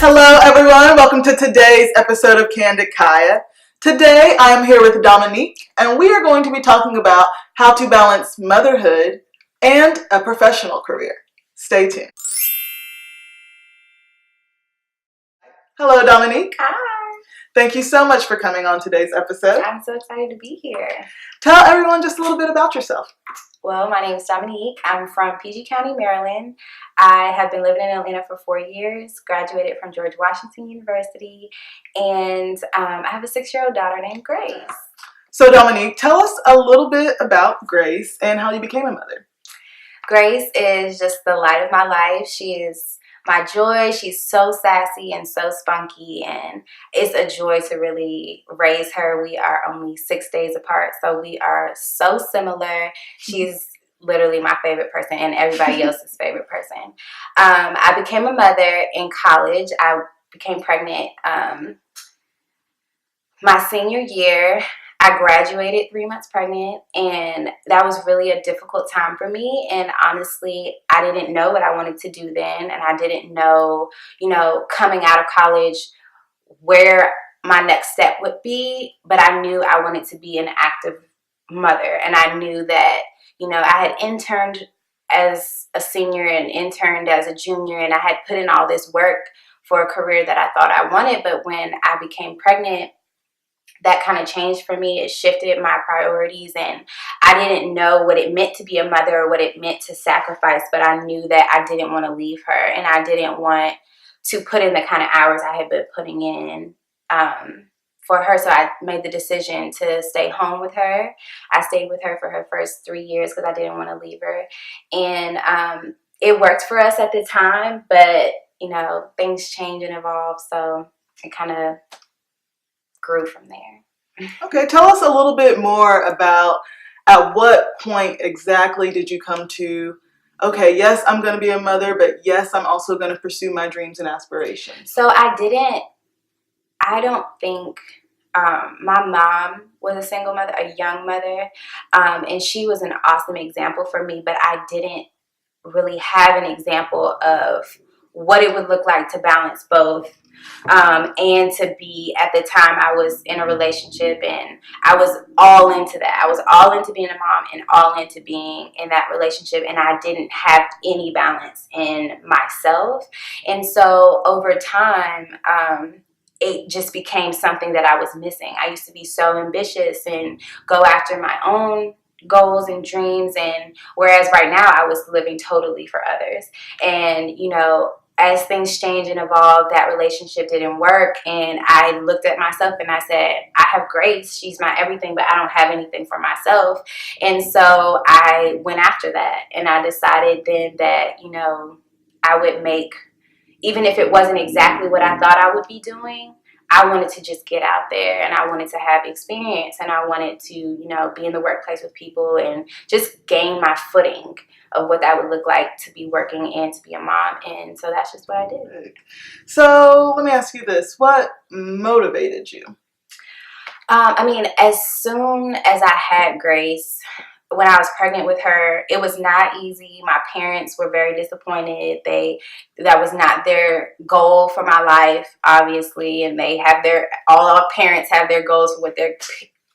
Hello everyone, welcome to today's episode of Kandid. Today I am here with Dominique and we are going to be talking about how to balance motherhood and a professional career. Stay tuned. Hello Dominique. Hi. Thank you so much for coming on today's episode. I'm so excited to be here. Tell everyone just a little bit about yourself. Well, my name is Dominique. I'm from PG County, Maryland. I have been living in Atlanta for 4 years, graduated from George Washington University, and I have a 6-year-old daughter named Grace. So Dominique, tell us a little bit about Grace and how you became a mother. Grace is just the light of my life. She is my joy. She's so sassy and so spunky, and it's a joy to really raise her. We are only 6 days apart, so we are so similar. She's literally my favorite person and everybody else's favorite person. I became a mother in college. I became pregnant my senior year. I graduated 3 months pregnant, and that was really a difficult time for me. And honestly, I didn't know what I wanted to do then, and I didn't know, coming out of college where my next step would be. But I knew I wanted to be an active mother, and I knew that, I had interned as a senior and interned as a junior, and I had put in all this work for a career that I thought I wanted. But when I became pregnant, that kind of changed for me. It shifted my priorities, and I didn't know what it meant to be a mother or what it meant to sacrifice, but I knew that I didn't want to leave her, and I didn't want to put in the kind of hours I had been putting in for her. So I made the decision to stay home with her. I stayed with her for her first 3 years because I didn't want to leave her, and it worked for us at the time, but things change and evolve, so it kind of grew from there. Okay, tell us a little bit more about at what point exactly did you come to, okay, yes, I'm going to be a mother, but yes, I'm also going to pursue my dreams and aspirations. So I don't think, my mom was a single mother, a young mother, and she was an awesome example for me, but I didn't really have an example of what it would look like to balance both. And to be, at the time, I was in a relationship and I was all into that. I was all into being a mom and all into being in that relationship, and I didn't have any balance in myself. And so over time, it just became something that I was missing. I used to be so ambitious and go after my own goals and dreams, and whereas right now I was living totally for others. And as things change and evolve, that relationship didn't work, and I looked at myself and I said, I have Grace, she's my everything, but I don't have anything for myself. And so I went after that, and I decided then that I would make, even if it wasn't exactly what I thought I would be doing, I wanted to just get out there, and I wanted to have experience, and I wanted to, be in the workplace with people and just gain my footing of what that would look like to be working and to be a mom. And so that's just what I did. So let me ask you this. What motivated you? As soon as I had Grace, when I was pregnant with her, it was not easy. My parents were very disappointed. That was not their goal for my life, obviously, and all our parents have their goals for what their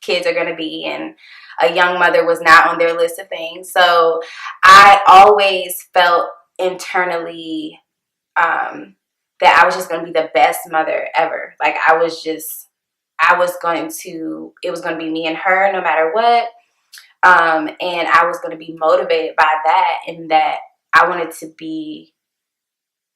kids are going to be, and a young mother was not on their list of things. So I always felt internally that I was just going to be the best mother ever. Like it was going to be me and her no matter what. And I was going to be motivated by that, and that I wanted to be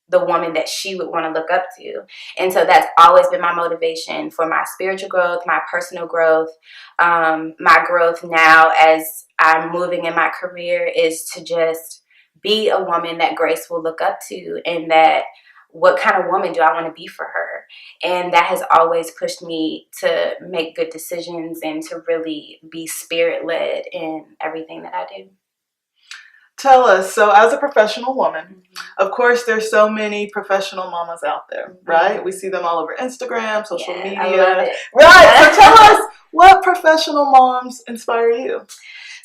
the woman that she would want to look up to. And so that's always been my motivation for my spiritual growth, my personal growth. My growth now as I'm moving in my career is to just be a woman that Grace will look up to, and that what kind of woman do I want to be for her? And that has always pushed me to make good decisions and to really be spirit-led in everything that I do. Tell us, so as a professional woman, of course, there's so many professional mamas out there, right? We see them all over Instagram, social media. I love it. Right, so tell us, what professional moms inspire you?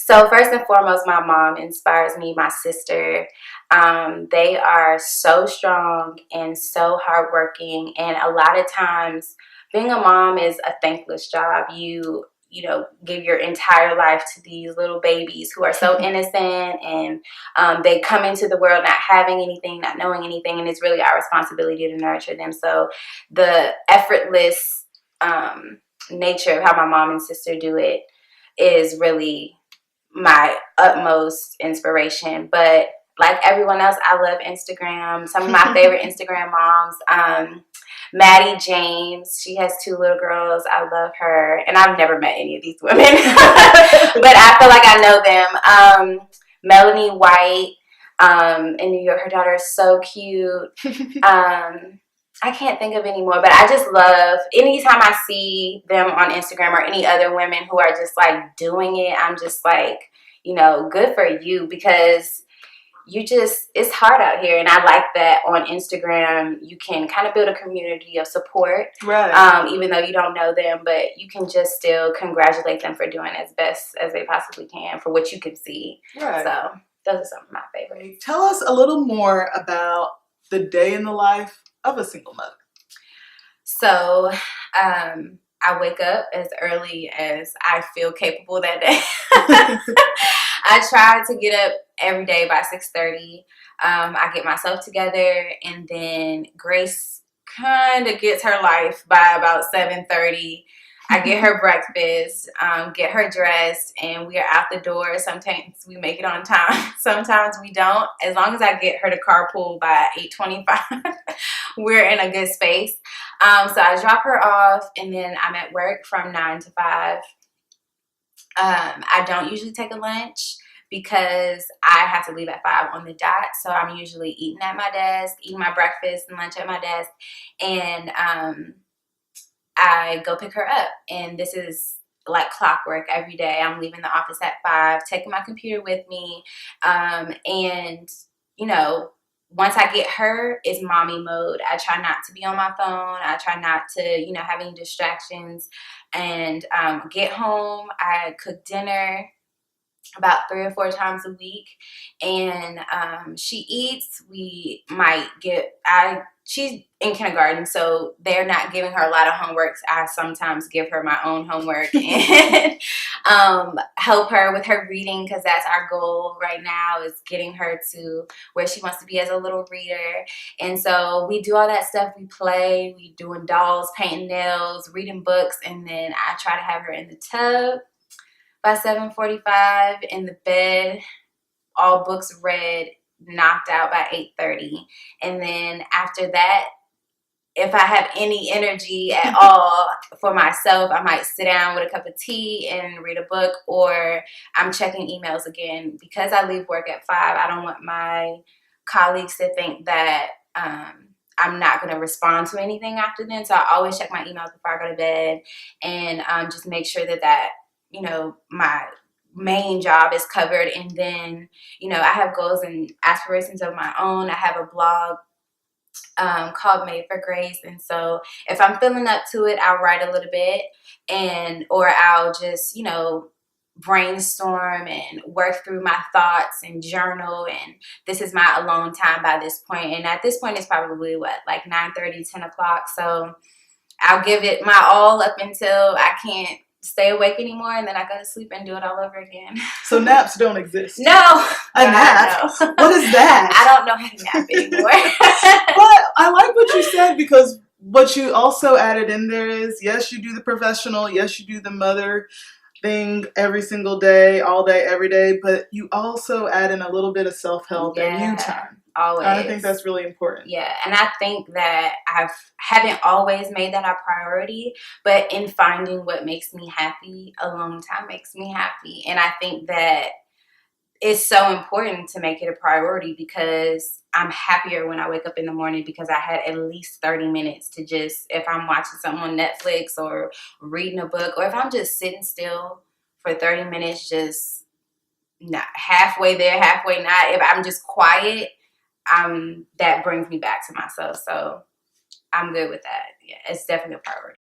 So first and foremost, my mom inspires me, my sister. They are so strong and so hardworking. And a lot of times being a mom is a thankless job. You know, give your entire life to these little babies who are so innocent, and they come into the world not having anything, not knowing anything, and it's really our responsibility to nurture them. So the effortless nature of how my mom and sister do it is really my utmost inspiration. But like everyone else, I love Instagram. Some of my favorite Instagram moms, Maddie James, she has 2 little girls. I love her. And I've never met any of these women, but I feel like I know them. Melanie White, in New York, her daughter is so cute. I can't think of any more, but I just love anytime I see them on Instagram or any other women who are just like doing it. I'm just like, you know, good for you, because it's hard out here. And I like that on Instagram, you can kind of build a community of support, Right. Even though you don't know them, but you can just still congratulate them for doing as best as they possibly can for what you can see. Right. So those are some of my favorites. Tell us a little more about the day in the life of a single mother. So, I wake up as early as I feel capable that day. I try to get up every day by 6:30. I get myself together, and then Grace kind of gets her life by about 7:30. I get her breakfast, get her dressed, and we are out the door. Sometimes we make it on time. Sometimes we don't. As long as I get her to carpool by 8:25, we're in a good space. So I drop her off, and then I'm at work from 9 to 5. I don't usually take a lunch because I have to leave at 5 on the dot. So I'm usually eating at my desk, eating my breakfast and lunch at my desk. And I go pick her up. And this is like clockwork every day. I'm leaving the office at 5, taking my computer with me. And, you know, once I get her, it's mommy mode. I try not to be on my phone. I try not to, you know, have any distractions. And get home, I cook dinner about 3 or 4 times a week, and she eats. We might she's in kindergarten, so they're not giving her a lot of homework. I sometimes give her my own homework and help her with her reading, because that's our goal right now, is getting her to where she wants to be as a little reader. And so we do all that stuff. We play, we doing dolls, painting nails, reading books, and then I try to have her in the tub by 7:45, in the bed, all books read, knocked out by 8:30. And then after that, if I have any energy at all for myself, I might sit down with a cup of tea and read a book, or I'm checking emails again. Because I leave work at 5, I don't want my colleagues to think that I'm not going to respond to anything after then. So I always check my emails before I go to bed, and just make sure that you know, my main job is covered. And then, you know, I have goals and aspirations of my own. I have a blog called Made for Grace. And so if I'm feeling up to it, I'll write a little bit, or I'll just, you know, brainstorm and work through my thoughts and journal. And this is my alone time by this point. And at this point, it's probably like 9:30, 10 o'clock. So I'll give it my all up until I can't stay awake anymore, and then I go to sleep and do it all over again. So naps don't exist. No. A nap? No. What is that? I don't know how to nap anymore. But I like what you said, because what you also added in there is, yes, you do the professional, yes, you do the mother thing every single day, all day, every day, but you also add in a little bit of self-help and you time. Always. I think that's really important. Yeah, and I think that I haven't always made that a priority, but in finding what makes me happy, alone time makes me happy. And I think that it's so important to make it a priority, because I'm happier when I wake up in the morning because I had at least 30 minutes to just, if I'm watching something on Netflix or reading a book, or if I'm just sitting still for 30 minutes, just not halfway there, halfway not, if I'm just quiet, that brings me back to myself. So I'm good with that. Yeah, it's definitely a priority.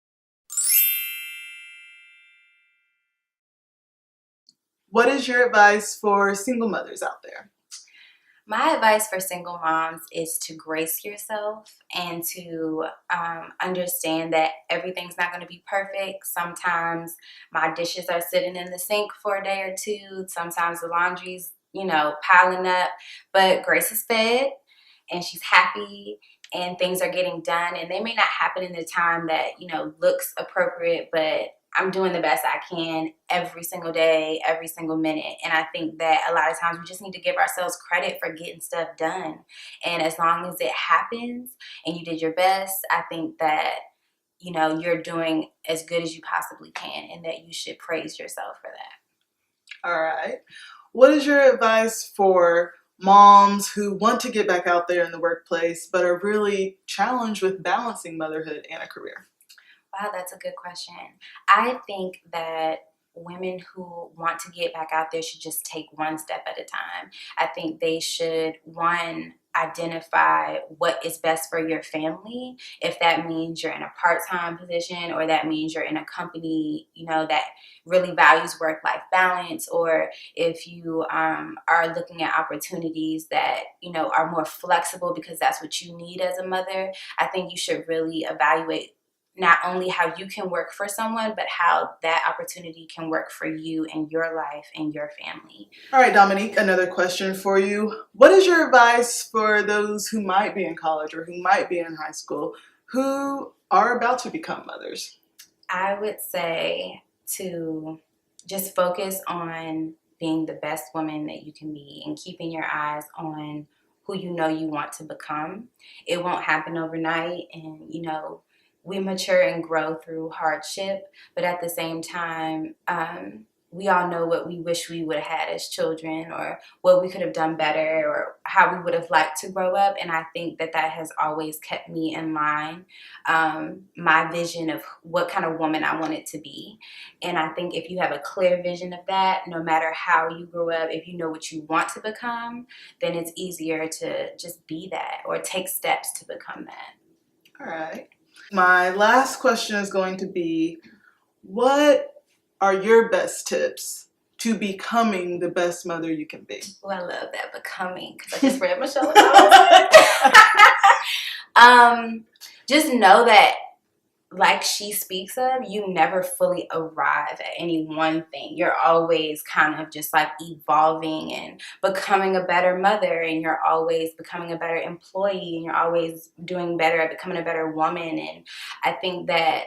what is your advice for single mothers out there? My advice for single moms is to grace yourself and to understand that everything's not going to be perfect. Sometimes my dishes are sitting in the sink for a day or two. Sometimes the laundry's, piling up. But Grace is fed and she's happy and things are getting done. And they may not happen in the time that, looks appropriate, but I'm doing the best I can every single day, every single minute. And I think that a lot of times we just need to give ourselves credit for getting stuff done. And as long as it happens and you did your best, I think that, you're doing as good as you possibly can and that you should praise yourself for that. All right. What is your advice for moms who want to get back out there in the workplace but are really challenged with balancing motherhood and a career? Wow, that's a good question. I think that women who want to get back out there should just take one step at a time. I think they should, one, identify what is best for your family. If that means you're in a part-time position or that means you're in a company, that really values work-life balance, or if you are looking at opportunities that, are more flexible because that's what you need as a mother, I think you should really evaluate not only how you can work for someone, but how that opportunity can work for you and your life and your family. All right, Dominique, another question for you. What is your advice for those who might be in college or who might be in high school who are about to become mothers? I would say to just focus on being the best woman that you can be and keeping your eyes on who you want to become. It won't happen overnight, and we mature and grow through hardship, but at the same time, we all know what we wish we would have had as children, or what we could have done better, or how we would have liked to grow up. And I think that has always kept me in line, my vision of what kind of woman I wanted to be. And I think if you have a clear vision of that, no matter how you grew up, if you know what you want to become, then it's easier to just be that or take steps to become that. All right. My last question is going to be, what are your best tips to becoming the best mother you can be? Oh, I love that, becoming, because I just read Michelle. Just know that, like she speaks of, you never fully arrive at any one thing. You're always kind of just like evolving and becoming a better mother, and you're always becoming a better employee, and you're always doing better at becoming a better woman. And I think that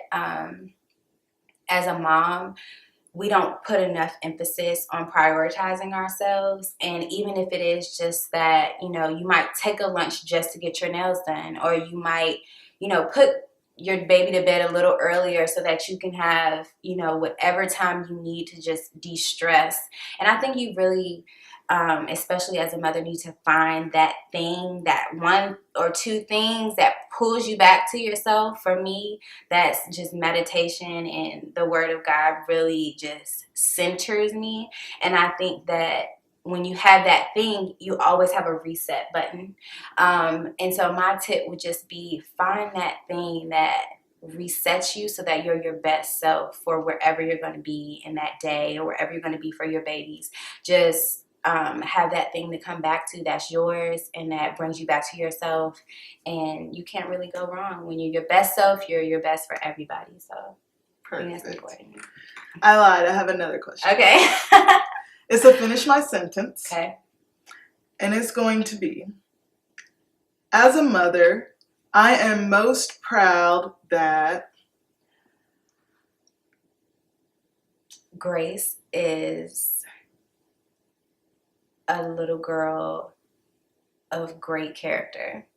as a mom, we don't put enough emphasis on prioritizing ourselves. And even if it is just that, you might take a lunch just to get your nails done, or you might, put your baby to bed a little earlier so that you can have, whatever time you need to just de-stress. And I think you really, especially as a mother, need to find that thing, that one or two things that pulls you back to yourself. For me, that's just meditation, and the Word of God really just centers me. And I think that when you have that thing, you always have a reset button. And so my tip would just be, find that thing that resets you so that you're your best self for wherever you're going to be in that day, or wherever you're going to be for your babies. Just have that thing to come back to that's yours and that brings you back to yourself. And you can't really go wrong. When you're your best self, you're your best for everybody. So I think that's important. I lied. I have another question. Okay. It's to finish my sentence. Okay. And it's going to be, as a mother, I am most proud that Grace is a little girl of great character.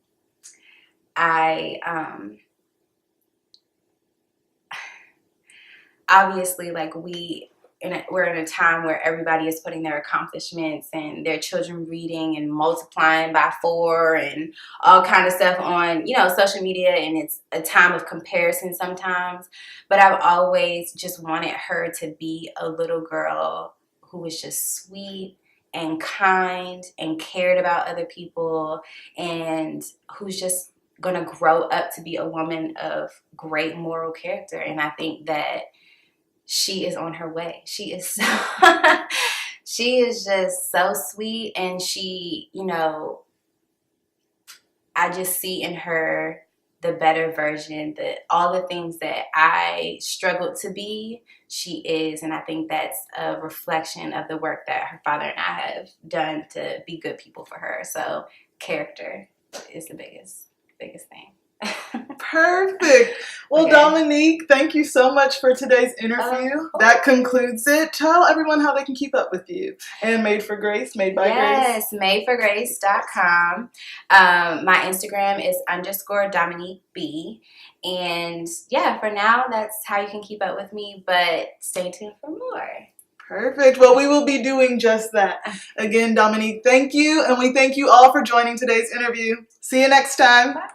Obviously, like, we're in a time where everybody is putting their accomplishments and their children reading and multiplying by 4 and all kind of stuff on, social media, and it's a time of comparison sometimes. But I've always just wanted her to be a little girl who was just sweet and kind and cared about other people, and who's just going to grow up to be a woman of great moral character. And I think that she is on her way. She is She is just so sweet, and she, I just see in her the better version, that all the things that I struggled to be, she is. And I think that's a reflection of the work that her father and I have done to be good people for her. So character is the biggest thing. Perfect. Well, Okay. Dominique, thank you so much for today's interview. That concludes it. Tell everyone how they can keep up with you. And Made for Grace, Made by Grace. Yes, madeforgrace.com. My Instagram is _Dominique B. And yeah, for now, that's how you can keep up with me, but stay tuned for more. Perfect. Well, we will be doing just that. Again, Dominique, thank you. And we thank you all for joining today's interview. See you next time. Bye.